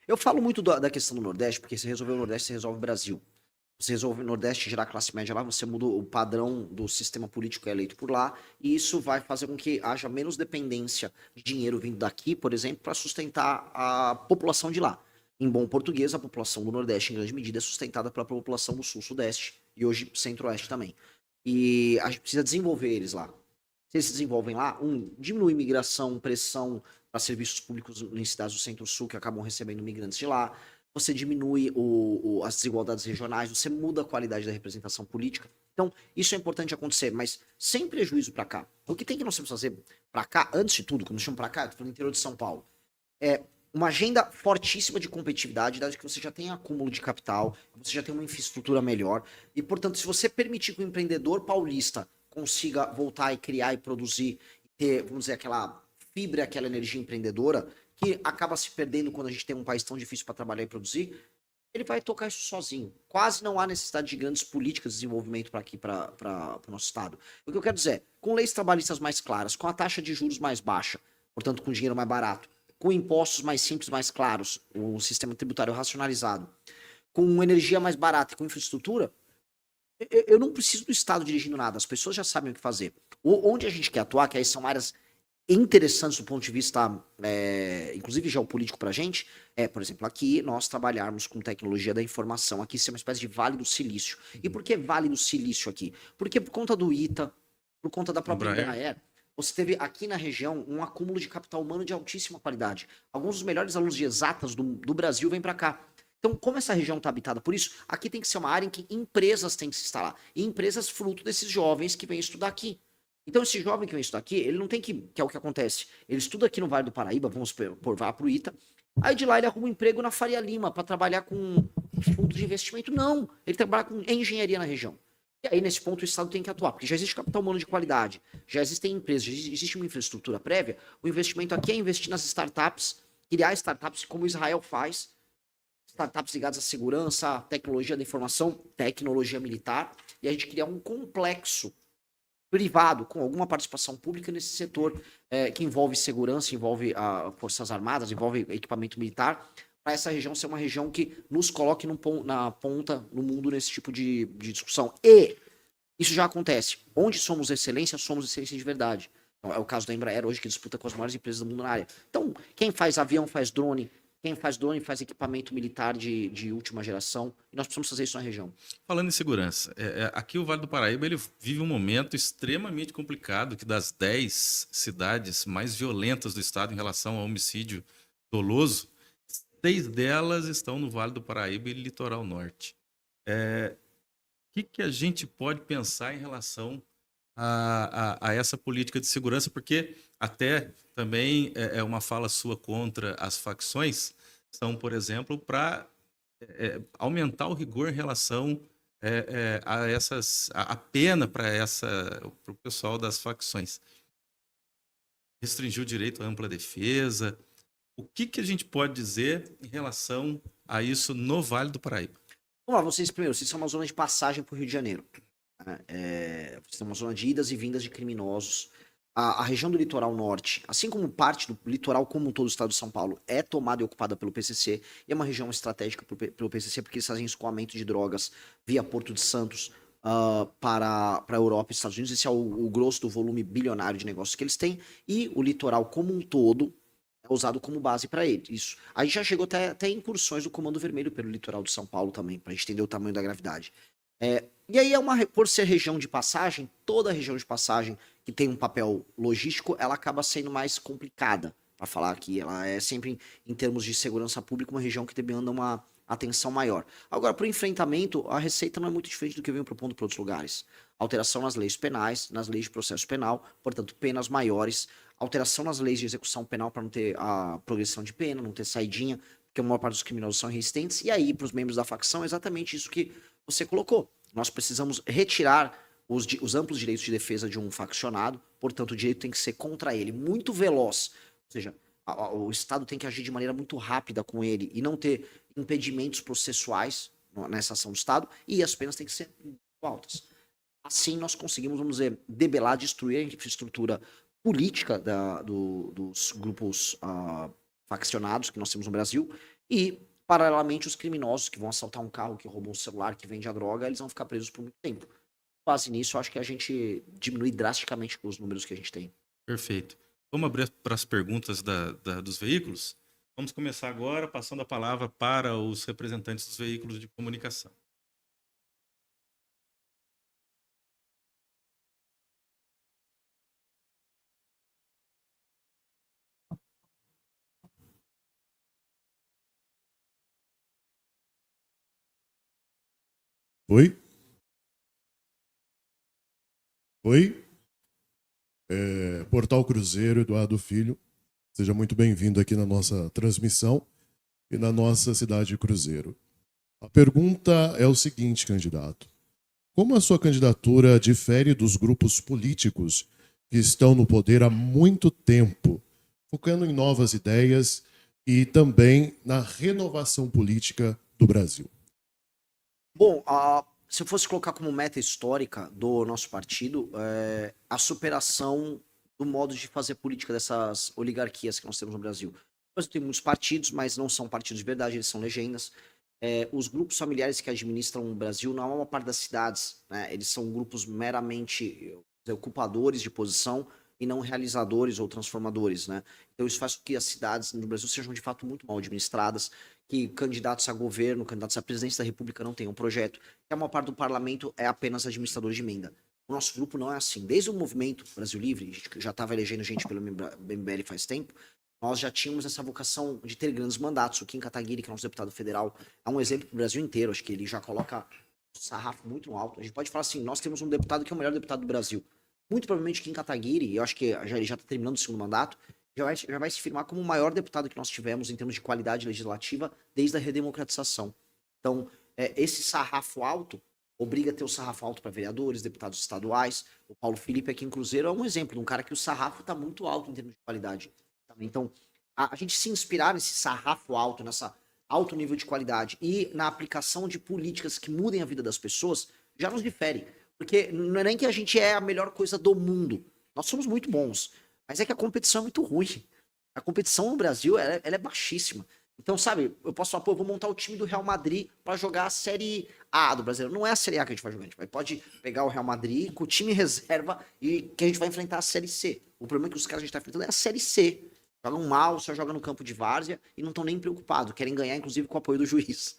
Eu falo muito da questão do Nordeste, porque se resolver o Nordeste, você resolve o Brasil. Você resolve o Nordeste, gerar classe média lá, você muda o padrão do sistema político que é eleito por lá, e isso vai fazer com que haja menos dependência de dinheiro vindo daqui, por exemplo, para sustentar a população de lá. Em bom português, a população do Nordeste, em grande medida, é sustentada pela população do Sul, Sudeste e hoje Centro-Oeste também. E a gente precisa desenvolver eles lá. Se eles se desenvolvem lá, diminui migração, pressão para serviços públicos em cidades do Centro-Sul que acabam recebendo migrantes de lá. Você diminui as desigualdades regionais, você muda a qualidade da representação política. Então, isso é importante acontecer, mas sem prejuízo para cá. O que tem que nós temos que fazer para cá, antes de tudo, quando nós chamamos para cá, eu tô falando interior de São Paulo, é uma agenda fortíssima de competitividade, dado que você já tem acúmulo de capital, você já tem uma infraestrutura melhor, e, portanto, se você permitir que o empreendedor paulista consiga voltar e criar e produzir, ter, vamos dizer, aquela fibra, aquela energia empreendedora, que acaba se perdendo quando a gente tem um país tão difícil para trabalhar e produzir, ele vai tocar isso sozinho. Quase não há necessidade de grandes políticas de desenvolvimento para aqui, para o nosso estado. O que eu quero dizer é, com leis trabalhistas mais claras, com a taxa de juros mais baixa, portanto com dinheiro mais barato, com impostos mais simples, mais claros, um sistema tributário racionalizado, com energia mais barata e com infraestrutura, eu não preciso do Estado dirigindo nada, as pessoas já sabem o que fazer. Onde a gente quer atuar, que aí são áreas interessantes do ponto de vista, inclusive geopolítico para a gente, por exemplo, aqui nós trabalharmos com tecnologia da informação, aqui ser uma espécie de Vale do Silício. E por que Vale do Silício aqui? Porque por conta do ITA, por conta da própria Embraer. Embraer, você teve aqui na região um acúmulo de capital humano de altíssima qualidade. Alguns dos melhores alunos de exatas do Brasil vêm para cá. Então, como essa região está habitada por isso, aqui tem que ser uma área em que empresas têm que se instalar. E empresas fruto desses jovens que vêm estudar aqui. Então, esse jovem que vem estudar aqui, ele não tem que é o que acontece. Ele estuda aqui no Vale do Paraíba, vamos por vá pro ITA. Aí de lá ele arruma um emprego na Faria Lima para trabalhar com fundo de investimento. Não, ele trabalha com engenharia na região. E aí, nesse ponto, o Estado tem que atuar, porque já existe capital humano de qualidade, já existem empresas, já existe uma infraestrutura prévia. O investimento aqui é investir nas startups, criar startups como Israel faz, startups ligadas à segurança, tecnologia da informação, tecnologia militar, e a gente criar um complexo privado, com alguma participação pública nesse setor que envolve segurança, envolve Forças Armadas, envolve equipamento militar, para essa região ser uma região que nos coloque na ponta no mundo nesse tipo de discussão. E isso já acontece. Onde somos excelência de verdade. Então, é o caso da Embraer hoje, que disputa com as maiores empresas do mundo na área. Então, quem faz avião faz drone, quem faz drone faz equipamento militar de última geração, e nós precisamos fazer isso na região. Falando em segurança, aqui o Vale do Paraíba ele vive um momento extremamente complicado, que das 10 cidades mais violentas do estado em relação ao homicídio doloso, 6 delas estão no Vale do Paraíba e Litoral Norte. Que a gente pode pensar em relação a essa política de segurança? Porque até também é uma fala sua contra as facções, são, por exemplo, para aumentar o rigor em relação a pena para o pessoal das facções. Restringir o direito à ampla defesa. O que a gente pode dizer em relação a isso no Vale do Paraíba? Vamos lá, vocês são uma zona de passagem para o Rio de Janeiro. Né? Vocês são uma zona de idas e vindas de criminosos. A região do litoral norte, assim como parte do litoral como um todo do estado de São Paulo, é tomada e ocupada pelo PCC, e é uma região estratégica pelo PCC, porque eles fazem escoamento de drogas via Porto de Santos para a Europa e Estados Unidos. Esse é o grosso do volume bilionário de negócios que eles têm, e o litoral como um todo é usado como base para ele. Isso. A gente já chegou até incursões do Comando Vermelho pelo litoral de São Paulo também, para a gente entender o tamanho da gravidade. E aí, por ser região de passagem, toda região de passagem que tem um papel logístico, ela acaba sendo mais complicada, para falar aqui. Ela é sempre, em termos de segurança pública, uma região que demanda uma atenção maior. Agora, para o enfrentamento, a receita não é muito diferente do que eu venho propondo para outros lugares. Alteração nas leis penais, nas leis de processo penal, portanto, penas maiores. Alteração nas leis de execução penal para não ter a progressão de pena, não ter saidinha, porque a maior parte dos criminosos são resistentes. E aí, para os membros da facção, é exatamente isso que você colocou. Nós precisamos retirar os amplos direitos de defesa de um faccionado, portanto, o direito tem que ser contra ele, muito veloz. Ou seja, o Estado tem que agir de maneira muito rápida com ele e não ter impedimentos processuais nessa ação do Estado, e as penas têm que ser muito altas. Assim, nós conseguimos, vamos dizer, debelar, destruir a infraestrutura política dos grupos faccionados que nós temos no Brasil, E, paralelamente, os criminosos que vão assaltar um carro, que roubam um celular, que vende a droga, eles vão ficar presos por muito tempo. Com base nisso, eu acho que a gente diminui drasticamente os números que a gente tem. Perfeito. Vamos abrir para as perguntas dos veículos? Vamos começar agora passando a palavra para os representantes dos veículos de comunicação. Oi? Oi? Portal Cruzeiro, Eduardo Filho. Seja muito bem-vindo aqui na nossa transmissão e na nossa cidade de Cruzeiro. A pergunta é o seguinte, candidato. Como a sua candidatura difere dos grupos políticos que estão no poder há muito tempo, focando em novas ideias e também na renovação política do Brasil? Bom, se eu fosse colocar como meta histórica do nosso partido, a superação do modo de fazer política dessas oligarquias que nós temos no Brasil. Nós temos muitos partidos, mas não são partidos de verdade, eles são legendas. Os grupos familiares que administram o Brasil não é uma parte das cidades, né? Eles são grupos meramente ocupadores de posição e não realizadores ou transformadores, né? Então isso faz com que as cidades no Brasil sejam de fato muito mal administradas, que candidatos a governo, candidatos à presidência da República não tenham projeto, que a maior parte do parlamento é apenas administrador de emenda. O nosso grupo não é assim. Desde o movimento Brasil Livre, a gente já estava elegendo gente pelo MBL faz tempo, nós já tínhamos essa vocação de ter grandes mandatos. O Kim Kataguiri, que é nosso deputado federal, é um exemplo para o Brasil inteiro. Acho que ele já coloca o sarrafo muito no alto. A gente pode falar assim, nós temos um deputado que é o melhor deputado do Brasil. Muito provavelmente Kim Kataguiri, eu acho que ele já está terminando o segundo mandato, já vai se firmar como o maior deputado que nós tivemos em termos de qualidade legislativa desde a redemocratização. Então, esse sarrafo alto obriga a ter o sarrafo alto para vereadores, deputados estaduais. O Paulo Felipe aqui em Cruzeiro é um exemplo de um cara que o sarrafo está muito alto em termos de qualidade. Então, a gente se inspirar nesse sarrafo alto, nessa alto nível de qualidade e na aplicação de políticas que mudem a vida das pessoas, já nos difere. Porque não é nem que a gente é a melhor coisa do mundo. Nós somos muito bons. Mas é que a competição é muito ruim. A competição no Brasil, ela é baixíssima. Então, sabe, eu posso falar, pô, eu vou montar o time do Real Madrid para jogar a Série A do Brasileiro. Não é a Série A que a gente vai jogar. A gente pode pegar o Real Madrid com o time reserva e que a gente vai enfrentar a Série C. O problema é que os caras que a gente tá enfrentando é a Série C. Jogam mal, só jogam no campo de várzea e não estão nem preocupados. Querem ganhar, inclusive, com o apoio do juiz.